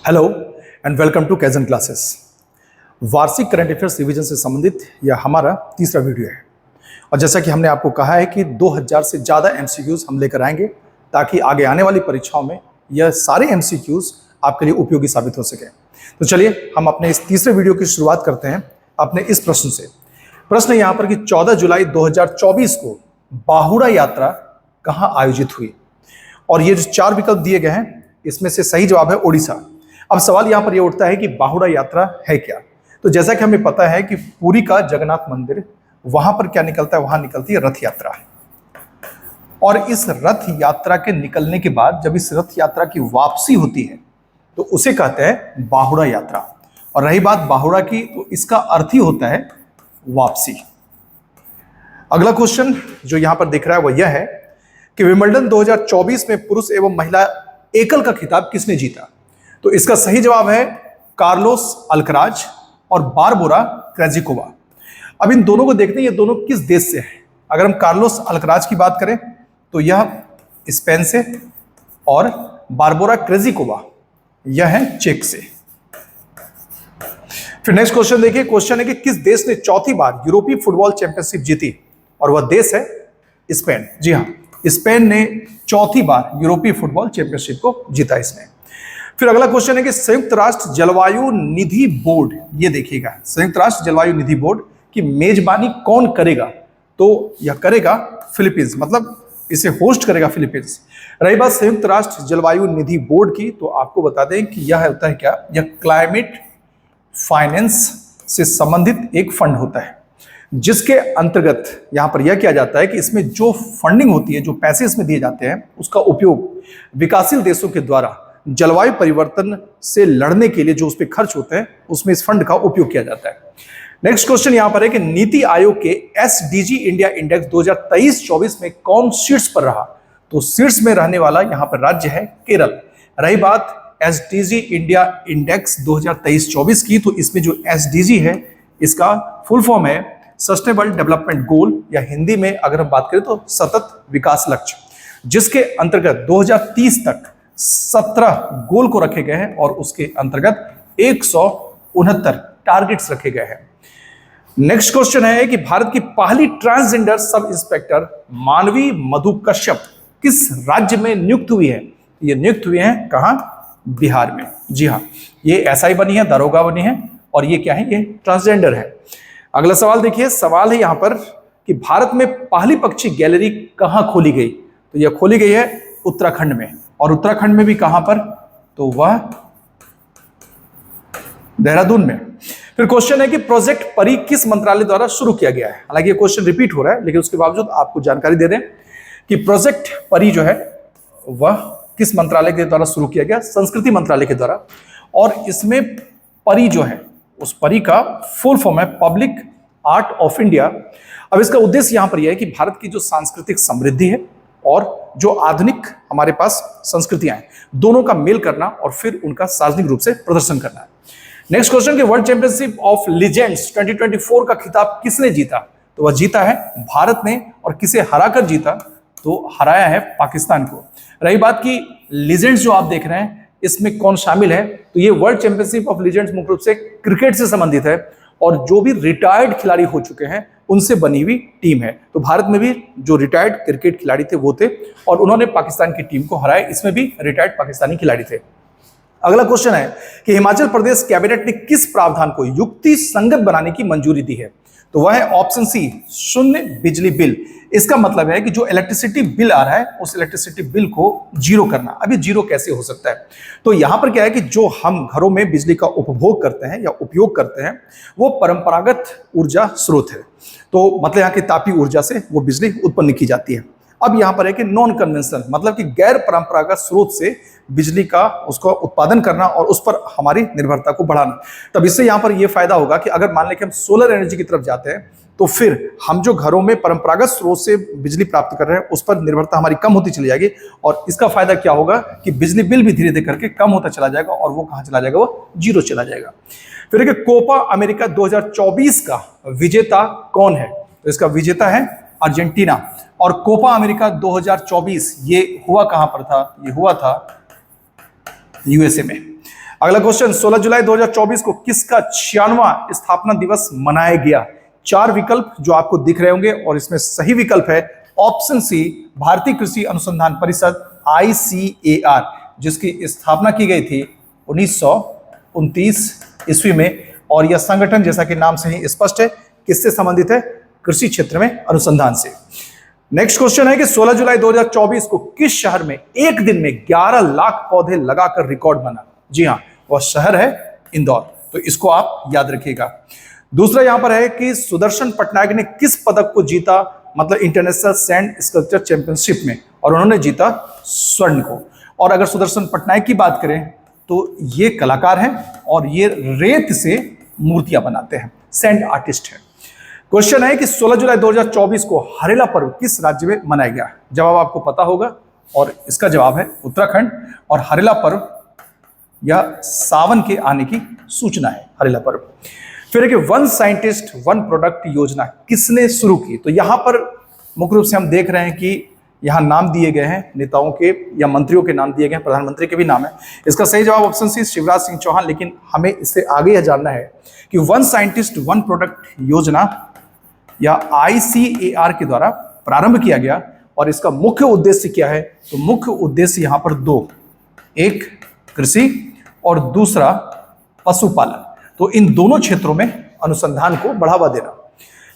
Hello and welcome to Kaizen classes. वार्षिक current affairs revision से संबंधित यह हमारा तीसरा वीडियो है और जैसा कि हमने आपको कहा है कि 2000 से ज़्यादा एमसीक्यूज हम लेकर आएंगे ताकि आगे आने वाली परीक्षाओं में यह सारे एमसीक्यूज आपके लिए उपयोगी साबित हो सके। तो चलिए हम अपने इस तीसरे वीडियो की शुरुआत करते हैं अपने इस प्रश्न से। प्रश्न यहाँ पर कि 14 जुलाई 2024 को बाहुड़ा यात्रा कहाँ आयोजित हुई, और ये जो चार विकल्प दिए गए हैं इसमें से सही जवाब है ओडिशा। अब सवाल यहां पर यह उठता है कि बाहुड़ा यात्रा है क्या। तो जैसा कि हमें पता है कि पुरी का जगन्नाथ मंदिर, वहां पर क्या निकलता है, वहां निकलती है रथ यात्रा। और इस रथ यात्रा के निकलने के बाद जब इस रथ यात्रा की वापसी होती है तो उसे कहते हैं बाहुड़ा यात्रा। और रही बात बाहुड़ा की, तो इसका अर्थ ही होता है वापसी। अगला क्वेश्चन जो यहां पर दिख रहा है वह यह है कि विंबलडन 2024 में पुरुष एवं महिला एकल का खिताब किसने जीता। तो इसका सही जवाब है कार्लोस अल्कराज और बारबोरा क्रेजिकोवा। अब इन दोनों को देखते हैं ये दोनों किस देश से हैं। अगर हम कार्लोस अल्कराज की बात करें तो यह स्पेन से, और बारबोरा क्रेजिकोवा यह है चेक से। फिर नेक्स्ट क्वेश्चन देखिए। क्वेश्चन है कि किस देश ने चौथी बार यूरोपीय फुटबॉल चैंपियनशिप जीती, और वह देश है स्पेन। जी हाँ, स्पेन ने चौथी बार यूरोपीय फुटबॉल चैंपियनशिप को जीता इसने। फिर अगला क्वेश्चन है कि संयुक्त राष्ट्र जलवायु निधि बोर्ड, ये देखिएगा, संयुक्त राष्ट्र जलवायु निधि बोर्ड की मेजबानी कौन करेगा। तो यह करेगा फिलीपींस, मतलब इसे होस्ट करेगा फिलीपींस। रही बात संयुक्त राष्ट्र जलवायु निधि बोर्ड की, तो आपको बता दें कि यह होता है क्या, यह क्लाइमेट फाइनेंस से संबंधित एक फंड होता है जिसके अंतर्गत यहां पर यह किया जाता है कि इसमें जो फंडिंग होती है, जो पैसे इसमें दिए जाते हैं, उसका उपयोग विकासशील देशों के द्वारा जलवायु परिवर्तन से लड़ने के लिए जो उस पर खर्च होते हैं उसमें इस फंड का उपयोग किया जाता है। नेक्स्ट क्वेश्चन यहां पर है कि नीति आयोग के एसडीजी इंडिया इंडेक्स 2023-24 में कौन शीर्ष पर रहा। तो शीर्ष में रहने वाला यहां पर राज्य है केरल। रही बात एसडीजी इंडिया इंडेक्स 2023-24 की, तो इसमें जो एसडीजी है इसका फुल फॉर्म है सस्टेनेबल डेवलपमेंट गोल, या हिंदी में अगर हम बात करें तो सतत विकास लक्ष्य, जिसके अंतर्गत 2030 तक 17 गोल को रखे गए हैं और उसके अंतर्गत 169 टारगेट्स रखे गए हैं। नेक्स्ट क्वेश्चन है कि भारत की पहली ट्रांसजेंडर सब इंस्पेक्टर मानवी मधु कश्यप किस राज्य में नियुक्त हुई है। ये नियुक्त हुए हैं कहां, बिहार में। जी हां, ये एसआई बनी है, दारोगा बनी है, और ये क्या है, ये ट्रांसजेंडर है। अगला सवाल देखिए। सवाल है यहां पर कि भारत में पहली पक्षी गैलरी कहां खोली गई। तो यह खोली गई है उत्तराखंड में, और उत्तराखंड में भी कहां पर, तो वह देहरादून में। फिर क्वेश्चन है कि प्रोजेक्ट परी किस मंत्रालय द्वारा शुरू किया गया है। हालांकि ये क्वेश्चन रिपीट हो रहा है लेकिन उसके बावजूद आपको जानकारी दे दें कि प्रोजेक्ट परी जो है वह किस मंत्रालय के द्वारा शुरू किया गया, संस्कृति मंत्रालय के द्वारा। और इसमें परी जो है उस परी का फुल फॉर्म है पब्लिक आर्ट ऑफ इंडिया। अब इसका उद्देश्य यहां पर यह है कि भारत की जो सांस्कृतिक समृद्धि है और जो आधुनिक हमारे पास संस्कृतियां हैं, दोनों का मेल करना और फिर उनका सार्वजनिक रूप से प्रदर्शन करना है। नेक्स्ट क्वेश्चन कि वर्ल्ड चैंपियनशिप ऑफ लीजेंड्स 2024 का खिताब किसने जीता। तो वह जीता है भारत ने, और किसे हराकर जीता, तो हराया है पाकिस्तान को। रही बात की लीजेंड्स जो आप देख रहे हैं इसमें कौन शामिल है, तो ये वर्ल्ड चैंपियनशिप ऑफ लीजेंड्स मुख्य रूप से क्रिकेट से संबंधित है और जो भी रिटायर्ड खिलाड़ी हो चुके हैं उनसे बनी हुई टीम है। तो भारत में भी जो रिटायर्ड क्रिकेट खिलाड़ी थे वो थे, और उन्होंने पाकिस्तान की टीम को हराया, इसमें भी रिटायर्ड पाकिस्तानी खिलाड़ी थे। अगला क्वेश्चन है कि हिमाचल प्रदेश कैबिनेट ने किस प्रावधान को युक्ति संगत बनाने की मंजूरी दी है। तो वह है ऑप्शन सी, शून्य बिजली बिल। इसका मतलब है कि जो इलेक्ट्रिसिटी बिल आ रहा है उस इलेक्ट्रिसिटी बिल को जीरो करना। अभी जीरो कैसे हो सकता है, तो यहां पर क्या है कि जो हम घरों में बिजली का उपभोग करते हैं या उपयोग करते हैं वो परंपरागत ऊर्जा स्रोत है। तो मतलब यहाँ की तापीय ऊर्जा से वो बिजली उत्पन्न की जाती है। अब यहां पर है कि नॉन कन्वेंशनल, मतलब कि गैर परंपरागत स्रोत से बिजली का उसको उत्पादन करना और उस पर हमारी निर्भरता को बढ़ाना। तब इससे यहां पर यह फायदा होगा कि अगर मान लें कि हम सोलर एनर्जी की तरफ जाते हैं तो फिर हम जो घरों में परंपरागत स्रोत से बिजली प्राप्त कर रहे हैं उस पर निर्भरता हमारी कम होती चली जाएगी, और इसका फायदा क्या होगा कि बिजली बिल भी धीरे धीरे करके कम होता चला जाएगा, और वो कहां चला जाएगा, वो जीरो चला जाएगा। फिर कोपा अमेरिका 2024 का विजेता कौन है। तो इसका विजेता है अर्जेंटीना, और कोपा अमेरिका 2024 ये हुआ कहां पर था, ये हुआ था यूएसए में। अगला क्वेश्चन, 16 जुलाई 2024 को किसका 96वां स्थापना दिवस मनाया गया? 4 विकल्प जो आपको दिख रहे होंगे और इसमें सही विकल्प है ऑप्शन सी, भारतीय कृषि अनुसंधान परिषद ICAR, जिसकी स्थापना की गई थी 1929 ईस्वी में। और यह संगठन जैसा कि नाम से ही स्पष्ट है किससे संबंधित है? कृषि क्षेत्र में अनुसंधान से। नेक्स्ट क्वेश्चन है कि 16 जुलाई 2024 को किस शहर में एक दिन में 11 लाख पौधे लगाकर रिकॉर्ड बना? जी हां, वह शहर है इंदौर। तो इसको आप याद रखिएगा। दूसरा यहां पर है कि सुदर्शन पटनायक ने किस पदक को जीता, मतलब इंटरनेशनल सैंड स्कल्पचर चैंपियनशिप में, और उन्होंने जीता स्वर्ण को। और अगर सुदर्शन पटनायक की बात करें तो ये कलाकार हैं और ये रेत से मूर्तियां बनाते हैं, सैंड आर्टिस्ट है। क्वेश्चन है कि 16 जुलाई 2024 को हरेला पर्व किस राज्य में मनाया गया? जवाब आपको पता होगा और इसका जवाब है उत्तराखंड। और हरेला पर्व यह सावन के आने की सूचना है, हरेला पर्व। फिर है कि वन साइंटिस्ट वन प्रोडक्ट योजना किसने शुरू की? तो यहां पर मुख्य रूप से हम देख रहे हैं कि यहां नाम दिए गए हैं नेताओं के या मंत्रियों के नाम दिए गए हैं, प्रधानमंत्री के भी नाम है। इसका सही जवाब ऑप्शन सी, शिवराज सिंह चौहान। लेकिन हमें इससे आगे यह जानना है कि वन साइंटिस्ट वन प्रोडक्ट योजना या ICAR के द्वारा प्रारंभ किया गया और इसका मुख्य उद्देश्य क्या है? तो मुख्य उद्देश्य यहां पर 2, एक कृषि और दूसरा पशुपालन। तो इन दोनों क्षेत्रों में अनुसंधान को बढ़ावा देना।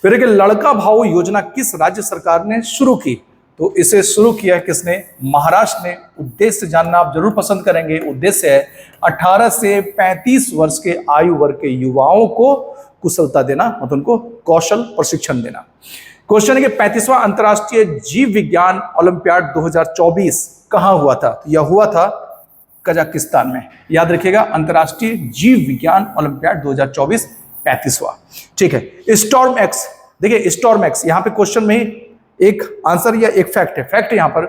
फिर एक लड़का भाऊ योजना किस राज्य सरकार ने शुरू की? तो इसे शुरू किया किसने? महाराष्ट्र ने। उद्देश्य जानना आप जरूर पसंद करेंगे। उद्देश्य है 18 से 35 वर्ष के आयु वर्ग के युवाओं को कुशलता देना, मतलब उनको कौशल प्रशिक्षण देना। क्वेश्चन है कि 35वां अंतर्राष्ट्रीय जीव विज्ञान ओलंपियाड 2024 कहां हुआ था? तो यह हुआ था कजाकिस्तान में। याद रखिएगा, अंतर्राष्ट्रीय जीव विज्ञान ओलंपियाड 2024 35वां। ठीक है। स्टॉर्म एक्स, देखिए स्टॉर्म एक्स यहां पे क्वेश्चन में ही एक आंसर या एक फैक्ट है। फैक्ट यहां पर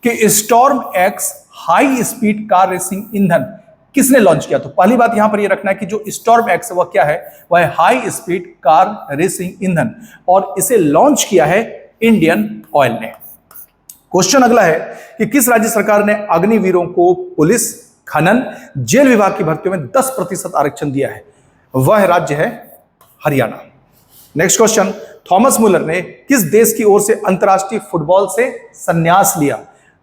कि storm x high speed car racing ईंधन किसने लॉन्च किया? तो पहली बात यहां पर यह रखना है कि जो स्टॉर्म एक्स वह क्या है? वह है हाई स्पीड कार रेसिंग ईंधन और इसे लॉन्च किया है इंडियन ऑयल ने। क्वेश्चन अगला है कि किस राज्य सरकार ने अग्निवीरों को पुलिस, खनन, जेल विभाग की भर्तियों में 10% आरक्षण दिया है? वह राज्य है हरियाणा। नेक्स्ट क्वेश्चन, थॉमस मुलर ने किस देश की ओर से अंतरराष्ट्रीय फुटबॉल से संन्यास लिया?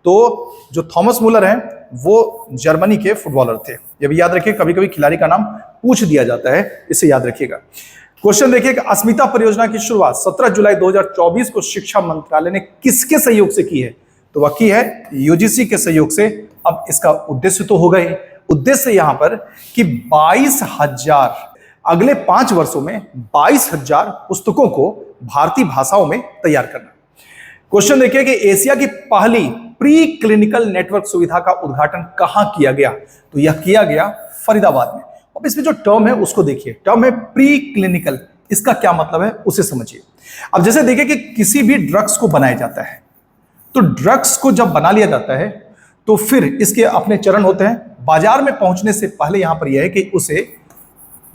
तो जो थॉमस मुलर हैं वो जर्मनी के फुटबॉलर थे। ये भी याद रखिए, कभी कभी खिलाड़ी का नाम पूछ दिया जाता है, इसे याद रखिएगा। क्वेश्चन देखिए, अस्मिता परियोजना की शुरुआत 17 जुलाई 2024 को शिक्षा मंत्रालय ने किसके सहयोग से की है? तो वह की है UGC के सहयोग से। अब इसका उद्देश्य तो होगा ही, उद्देश्य यहां पर कि 22,000 अगले 5 वर्षों में 22,000 पुस्तकों को भारतीय भाषाओं में तैयार करना। क्वेश्चन देखिए कि एशिया की पहली प्री क्लिनिकल नेटवर्क सुविधा का उद्घाटन कहां किया गया? तो यह किया गया फरीदाबाद में। अब इसमें जो टर्म है उसको देखिए, टर्म है प्री क्लिनिकल, इसका क्या मतलब है उसे समझिए। अब जैसे देखिए कि किसी भी ड्रग्स को बनाया जाता है, तो ड्रग्स को जब बना लिया जाता है तो फिर इसके अपने चरण होते हैं। बाजार में पहुंचने से पहले यहां पर यह है कि उसे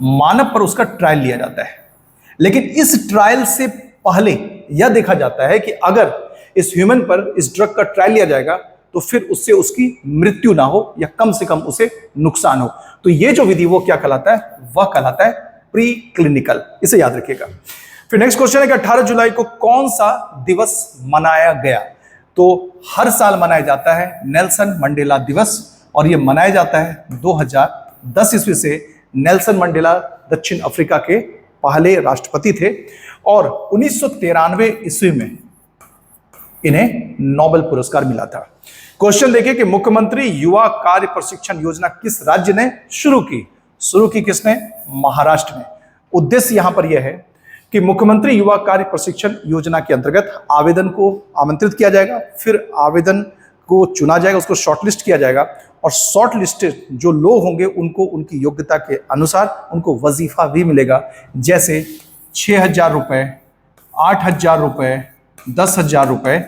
मानव पर उसका ट्रायल लिया जाता है, लेकिन इस ट्रायल से पहले यह देखा जाता है कि अगर इस ह्यूमन पर इस ड्रग का ट्रायल लिया जाएगा तो फिर उससे उसकी मृत्यु ना हो या कम से कम उसे नुकसान हो। तो ये जो विधि वो क्या कहलाता है? वह कहलाता है प्री क्लिनिकल, इसे याद रखिएगा। फिर नेक्स्ट क्वेश्चन है कि 18 जुलाई को कौन सा दिवस मनाया गया? तो हर साल मनाया जाता है नेल्सन मंडेला दिवस और यह मनाया जाता है 2010 ईस्वी से। नेल्सन मंडेला दक्षिण अफ्रीका के पहले राष्ट्रपति थे और 1993 ईस्वी में इन्हें नोबेल पुरस्कार मिला था। क्वेश्चन देखिए कि मुख्यमंत्री युवा कार्य प्रशिक्षण योजना किस राज्य ने शुरू की? शुरू की किसने? महाराष्ट्र ने। उद्देश्य यहां पर यह है कि मुख्यमंत्री युवा कार्य प्रशिक्षण योजना के अंतर्गत आवेदन को आमंत्रित किया जाएगा, फिर आवेदन को चुना जाएगा, उसको शॉर्टलिस्ट किया जाएगा और शॉर्ट लिस्टेड जो लोग होंगे उनको उनकी योग्यता के अनुसार उनको वजीफा भी मिलेगा, जैसे 6,000 रुपए, 8,000 रुपए, 10,000 रुपए,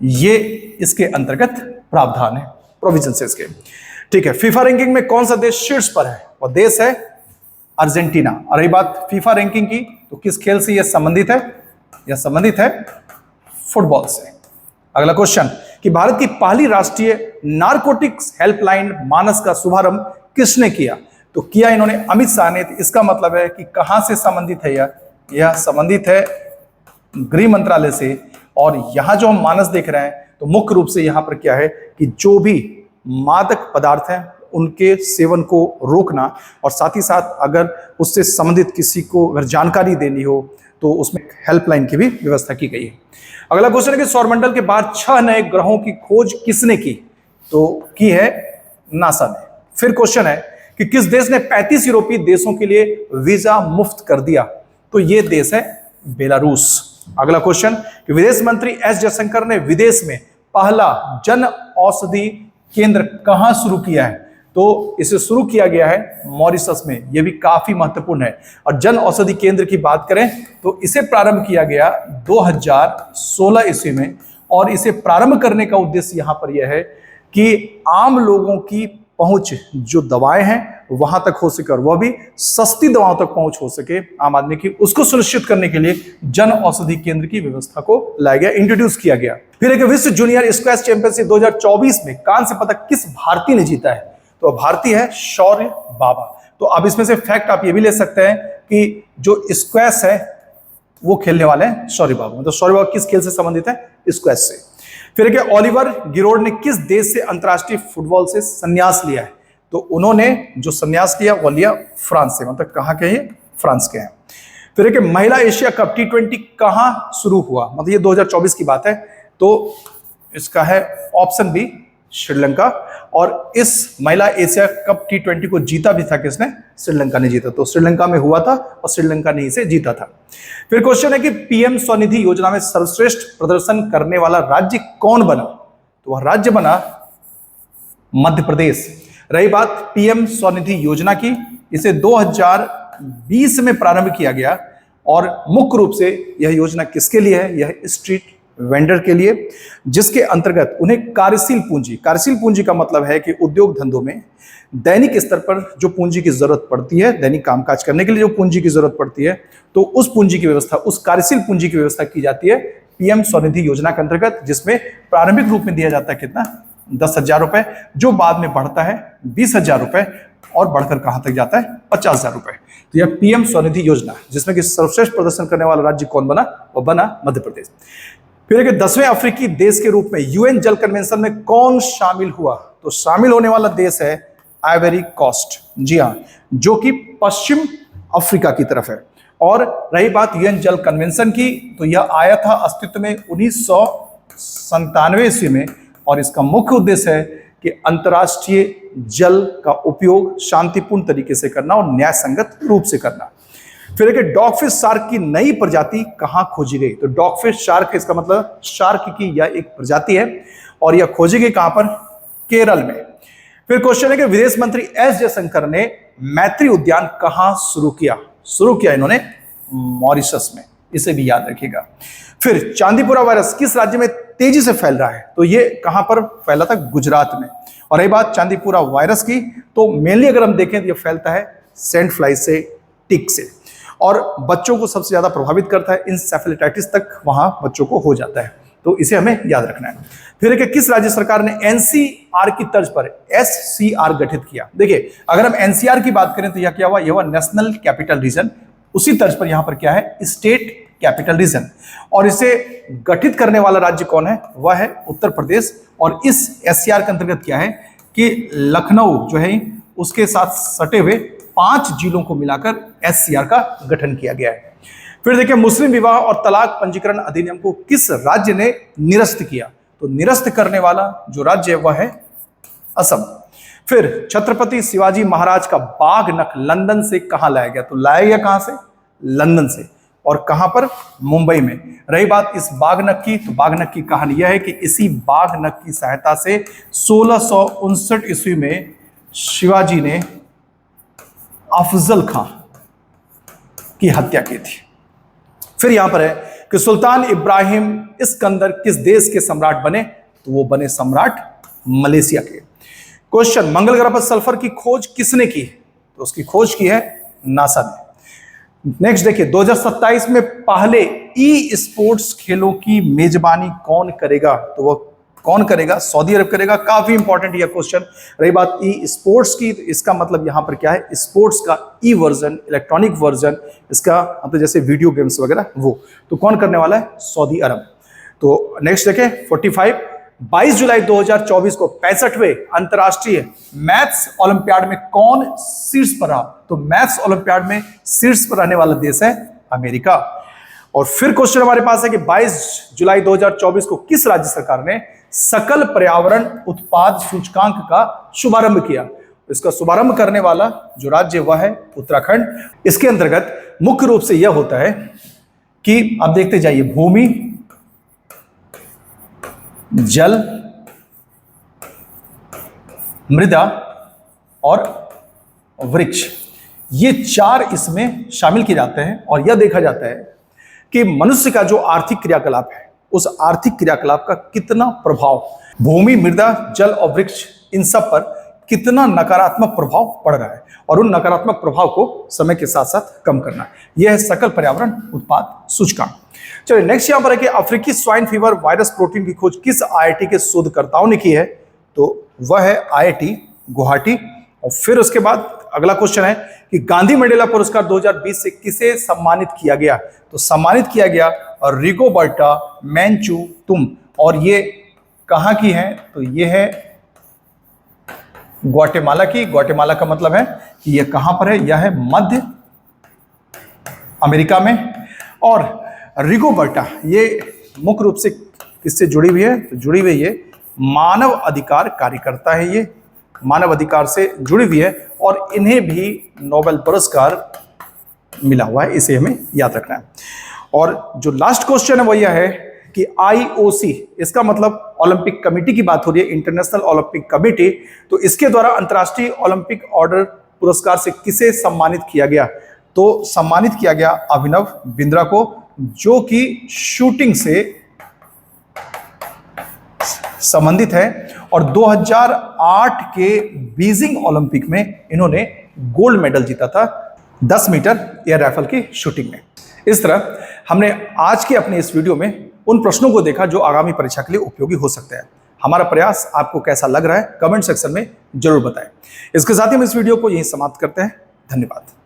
ये इसके अंतर्गत प्रावधान है, प्रोविजन है इसके। ठीक है। फीफा रैंकिंग में कौन सा देश शीर्ष पर है? वह देश है अर्जेंटीना। और रही बात फीफा रैंकिंग की, तो किस खेल से यह संबंधित है? यह संबंधित है फुटबॉल से। अगला क्वेश्चन कि भारत की पहली राष्ट्रीय नारकोटिक्स हेल्पलाइन मानस का शुभारंभ किसने किया? तो किया इन्होंने अमित शाह ने। तो इसका मतलब है कि कहां से संबंधित है यह संबंधित है गृह मंत्रालय से। और यहां जो हम मानस देख रहे हैं तो मुख्य रूप से यहां पर क्या है कि जो भी मादक पदार्थ हैं उनके सेवन को रोकना, और साथ ही साथ अगर उससे संबंधित किसी को अगर जानकारी देनी हो तो उसमें हेल्पलाइन की भी व्यवस्था की गई है। अगला क्वेश्चन है कि सौरमंडल के बाद 6 नए ग्रहों की खोज किसने की? तो की है नासा ने। फिर क्वेश्चन है कि किस देश ने 35 यूरोपीय देशों के लिए वीजा मुफ्त कर दिया? तो यह देश है बेलारूस। अगला क्वेश्चन कि विदेश मंत्री एस जयशंकर ने विदेश में पहला जन औषधि केंद्र कहां शुरू किया है? तो इसे शुरू किया गया है मॉरिशस में। यह भी काफी महत्वपूर्ण है। और जन औषधि केंद्र की बात करें तो इसे प्रारंभ किया गया 2016 ईस्वी में। और इसे प्रारंभ करने का उद्देश्य यहां पर यह है कि आम लोगों की पहुंच जो दवाएं हैं वहां तक हो सके, और वह भी सस्ती दवाओं तक पहुंच हो सके आम आदमी की, उसको सुनिश्चित करने के लिए जन औषधि केंद्र की व्यवस्था को लाया गया, इंट्रोड्यूस किया गया। फिर एक विश्व जूनियर स्क्वैश चैंपियनशिप 2024 में कांस्य पदक किस भारतीय ने जीता है? तो भारतीय है शौर्य बाबा। तो अब इसमें से फैक्ट आप ये भी ले सकते हैं कि जो स्क्वैश है वो खेलने वाले हैं शौर्य बाबा। मतलब शौर्य बाबा किस खेल से संबंधित है? स्क्वैश से। फिर क्या ओलिवर गिरोड ने किस देश से अंतरराष्ट्रीय फुटबॉल से संन्यास लिया है? तो उन्होंने जो संन्यास लिया वो लिया फ्रांस से। मतलब कहां के हैं? फ्रांस के हैं। फिर एक महिला एशिया कप T20 कहां शुरू हुआ? मतलब ये 2024 की बात है। तो इसका है ऑप्शन बी श्रीलंका। और इस महिला एशिया कप T20 को जीता भी था किसने? श्रीलंका ने जीता। तो श्रीलंका में हुआ था और श्रीलंका ने इसे जीता था। फिर क्वेश्चन है कि पीएम स्वनिधि योजना में सर्वश्रेष्ठ प्रदर्शन करने वाला राज्य कौन बना? तो वह राज्य बना मध्य प्रदेश। रही बात पीएम स्वनिधि योजना की, इसे 2020 में प्रारंभ किया गया। और मुख्य रूप से यह योजना किसके लिए है? यह स्ट्रीट वेंडर के लिए, जिसके अंतर्गत उन्हें कार्यशील पूंजी का मतलब है कि उद्योग धंधों में दैनिक स्तर पर जो पूंजी की जरूरत पड़ती है, दैनिक कामकाज करने के लिए जो पूंजी की जरूरत पड़ती है, तो उस पूंजी की व्यवस्था, उस कार्यशील पूंजी की व्यवस्था की जाती है पीएम स्वनिधि योजना के अंतर्गत, जिसमें प्रारंभिक रूप में दिया जाता है कितना? 10,000 रुपए, जो बाद में बढ़ता है 20,000 रुपए और बढ़कर कहां तक जाता है? 50,000 रुपए। तो यह पीएम स्वनिधि योजना, जिसमें कि सर्वश्रेष्ठ प्रदर्शन करने वाला राज्य कौन बना? वह बना मध्य प्रदेश। फिर 10वें अफ्रीकी देश के रूप में यूएन जल कन्वेंशन में कौन शामिल हुआ? तो शामिल होने वाला देश है आइवरी कोस्ट। जी हाँ, जो कि पश्चिम अफ्रीका की तरफ है। और रही बात यूएन जल कन्वेंशन की, तो यह आया था अस्तित्व में 1997 ईस्वी में। और इसका मुख्य उद्देश्य है कि अंतर्राष्ट्रीय जल का उपयोग शांतिपूर्ण तरीके से करना और न्याय संगत रूप से करना। फिर एक डॉगफिश शार्क की नई प्रजाति कहां खोजी गई? तो डॉगफिश शार्क, इसका मतलब शार्क की यह एक प्रजाति है और यह खोजी गई कहां पर? केरल में। फिर क्वेश्चन है कि विदेश मंत्री एस जयशंकर ने मैत्री उद्यान कहां शुरू किया? शुरू किया इन्होंने मॉरिशस में, इसे भी याद रखिएगा। फिर चांदीपुरा वायरस किस राज्य में तेजी से फैल रहा है? तो ये कहां पर फैला था? गुजरात में। और रही बात चांदीपुरा वायरस की, तो मेनली अगर हम देखें तो यह फैलता है सैंड फ्लाई से, टिक से, और बच्चों को सबसे ज्यादा प्रभावित करता है। इंसेफेलाइटिस तक वहां बच्चों को हो जाता है। तो इसे हमें याद रखना है। फिर एक किस राज्य सरकार ने एनसीआर की तर्ज पर एससीआर गठित किया? देखिए, अगर हम एनसीआर की बात करें तो यह क्या हुआ? यह हुआ नेशनल कैपिटल रीजन। उसी तर्ज पर यहां पर क्या है? State capital region. और इसे गठित करने वाला राज्य कौन है? वह है उत्तर प्रदेश। और इस एससीआर के अंतर्गत क्या है कि लखनऊ जो है उसके साथ सटे हुए 5 जिलों को मिलाकर एससीआर का गठन किया गया है। फिर देखिए, मुस्लिम विवाह और तलाक पंजीकरण अधिनियम को किस राज्य ने निरस्त किया? तो निरस्त करने वाला जो राज्य है वह है असम। फिर छत्रपति शिवाजी महाराज का बाघ नख लंदन से कहां लाया गया? तो लाया गया कहां से? लंदन से। और कहां पर? मुंबई में। रही बात इस बाघ नख की, तो बाघ नख की कहानी यह है कि इसी बाघ नख की सहायता से 1659 ईस्वी में शिवाजी ने अफजल खां की हत्या की थी। फिर यहां पर है कि सुल्तान इब्राहिम इस्कंदर किस देश के सम्राट बने? तो वो बने सम्राट मलेशिया के। क्वेश्चन, मंगल ग्रह पर सल्फर की खोज किसने की? तो उसकी खोज की है नासा ने। नेक्स्ट देखिए, 2027 में पहले ई स्पोर्ट्स खेलों की मेजबानी कौन करेगा? तो वह कौन करेगा? सऊदी अरब करेगा। काफी इंपॉर्टेंट यह क्वेश्चन। रही बात ई स्पोर्ट्स की, तो इसका मतलब यहां पर क्या है? स्पोर्ट्स का ई वर्जन, इलेक्ट्रॉनिक वर्जन, इसका मतलब जैसे वीडियो गेम्स वगैरह वो, तो कौन करने वाला है? सऊदी अरब। तो नेक्स्ट देखें 45, 22 जुलाई 2024 को 65वें अंतरराष्ट्रीय मैथ्स ओलंपियाड में कौन शीर्ष पर रहा? तो मैथ्स ओलंपियाड में शीर्ष पर रहने वाला देश है अमेरिका। और फिर क्वेश्चन हमारे पास है कि 22 जुलाई 2024 को किस राज्य सरकार ने सकल पर्यावरण उत्पाद सूचकांक का शुभारंभ किया? इसका शुभारंभ करने वाला जो राज्य वह है उत्तराखंड। इसके अंतर्गत मुख्य रूप से यह होता है कि आप देखते जाइए, भूमि, जल, मृदा और वृक्ष, ये 4 इसमें शामिल किए जाते हैं। और यह देखा जाता है कि मनुष्य का जो आर्थिक क्रियाकलाप है, उस आर्थिक क्रियाकलाप का कितना प्रभाव भूमि, मृदा, जल और वृक्ष, इन सब पर कितना नकारात्मक प्रभाव पड़ रहा है, और उन नकारात्मक प्रभाव को समय के साथ साथ कम करना है। यह है सकल पर्यावरण उत्पाद सूचकांक। चलिए नेक्स्ट यहां पर है कि अफ्रीकी स्वाइन फीवर वायरस प्रोटीन की खोज किस आईआईटी के शोधकर्ताओं ने की है? तो वह है आईआईटी गुवाहाटी। और फिर उसके बाद अगला क्वेश्चन है कि गांधी मंडेला पुरस्कार 2020 से किसे सम्मानित किया गया? तो सम्मानित किया गया रिगोबर्टा मेंचू-तुम। और ये कहां की है? तो ये है ग्वाटेमाला की। ग्वाटेमाला का मतलब है कि यह कहां पर है? यह है मध्य अमेरिका में। और रिगोबर्टा ये मुख्य रूप से किससे जुड़ी हुई है? तो जुड़ी हुई है मानव अधिकार कार्यकर्ता है, ये मानव अधिकार से जुड़ी हुई है, और इन्हें भी नोबेल पुरस्कार मिला हुआ है, इसे हमें याद रखना है। और जो लास्ट क्वेश्चन है वो यह है कि आईओसी, इसका मतलब ओलंपिक कमेटी की बात हो रही है, इंटरनेशनल ओलंपिक कमेटी। तो इसके द्वारा अंतर्राष्ट्रीय ओलंपिक ऑर्डर पुरस्कार से किसे सम्मानित किया गया? तो सम्मानित किया गया अभिनव बिंद्रा को, जो कि शूटिंग से संबंधित है। और 2008 के बीजिंग ओलंपिक में इन्होंने गोल्ड मेडल जीता था 10 मीटर एयर राइफल की शूटिंग में। इस तरह हमने आज के अपने इस वीडियो में उन प्रश्नों को देखा जो आगामी परीक्षा के लिए उपयोगी हो सकते हैं। हमारा प्रयास आपको कैसा लग रहा है कमेंट सेक्शन में जरूर बताएं। इसके साथ ही हम इस वीडियो को यहीं समाप्त करते हैं। धन्यवाद।